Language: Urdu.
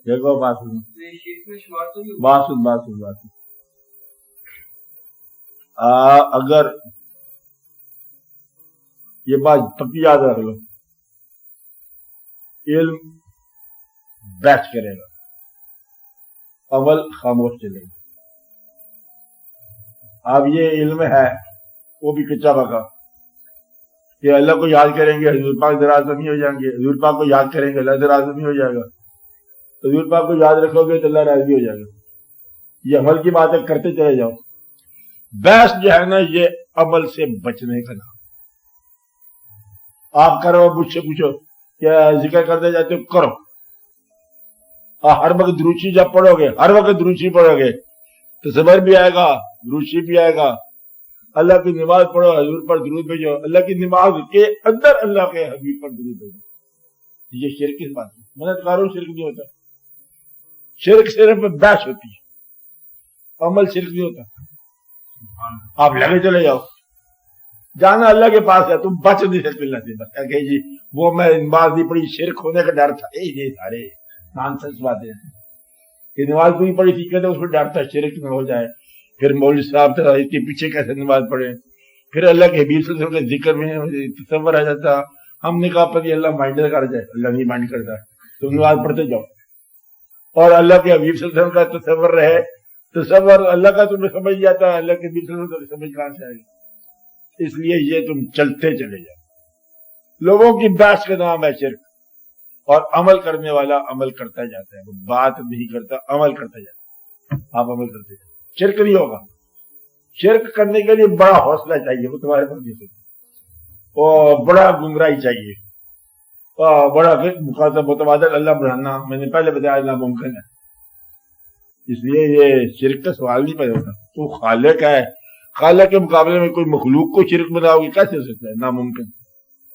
دیکھو بات اگر یہ بات پکی یاد رکھ لو، علم بحث کرے گا، عمل خاموش چلے گا. اب یہ علم ہے وہ بھی کچا پکا کہ اللہ کو یاد کریں گے حضور پاک دراز نہیں ہو جائیں گے، حضور پاک کو یاد کریں گے اللہ دراز نہیں ہو جائے گا، حضور پاک کو یاد رکھو گے تو اللہ راضی ہو جائے گا. یہ عمل کی باتیں کرتے چلے جاؤ. بحث جو ہے نا یہ عمل سے بچنے کا نام. آپ کرو مجھ سے پوچھو کیا ذکر کرتے جاتے ہو، کرو. ہر وقت دروشی جب پڑھو گے، ہر وقت دروشی پڑھو گے تو صبر بھی آئے گا، دروشی بھی آئے گا. اللہ کی نماز پڑھو، حضور پر درود بھیجو، اللہ کی نماز کے اندر اللہ کے حبیب پر درود بھیجو. یہ شرک کی بات ہے. مدد کارو شرک نہیں ہوتا. شرک صرف بحث ہوتی ہے، عمل شرک نہیں ہوتا. آپ لگے چلے جاؤ، جانا اللہ کے پاس ہے، تم بچ نہیں سکتے اللہ سے. بس کہ جی وہ میں نماز نہیں پڑھی، شرک ہونے کا ڈر تھا. یہ سارے نانسنس باتیں ہیں کہ نماز نہیں پڑھی تھی کہتے اس کو ڈر تھا شرک نہ ہو جائے. پھر مولوی صاحب تھا اس کے پیچھے کیسے نماز پڑھے. پھر اللہ کے حبیب صلی اللہ علیہ وسلم کے ذکر میں تصور آ جاتا. ہم نے کہا پتہ اللہ مائنڈ کر جائے، اللہ نہیں مائنڈ کرتا، تم نماز پڑھتے جاؤ. اور اللہ کے حبیب صلی اللہ علیہ وسلم کا تصور رہے، تصور اللہ کا تمہیں سمجھ جاتا ہے، اللہ کے حبیب صلی اللہ علیہ وسلم سمجھ کہاں سے آئے گی. اس لیے یہ تم چلتے چلے جاؤ. لوگوں کی بحث کا نام ہے شرک. اور عمل کرنے والا عمل کرتا جاتا ہے، وہ بات نہیں کرتا، عمل کرتا جاتا ہے. آپ عمل کرتے جاتے، شرک نہیں ہوگا. شرک کرنے کے لیے بڑا حوصلہ چاہیے، وہ تمہارے پاس نہیں. اور بڑا گمراہی چاہیے، بڑا مخاطب متبادل اللہ بڑھانا میں نے پہلے بتایا ناممکن ہے. اس لیے یہ شرک کا سوال نہیں پیدا ہوتا. تو خالق ہے، خالق کے مقابلے میں کوئی مخلوق کو شرک بناؤ گے، کیسے ہو سکتا ہے؟ ناممکن.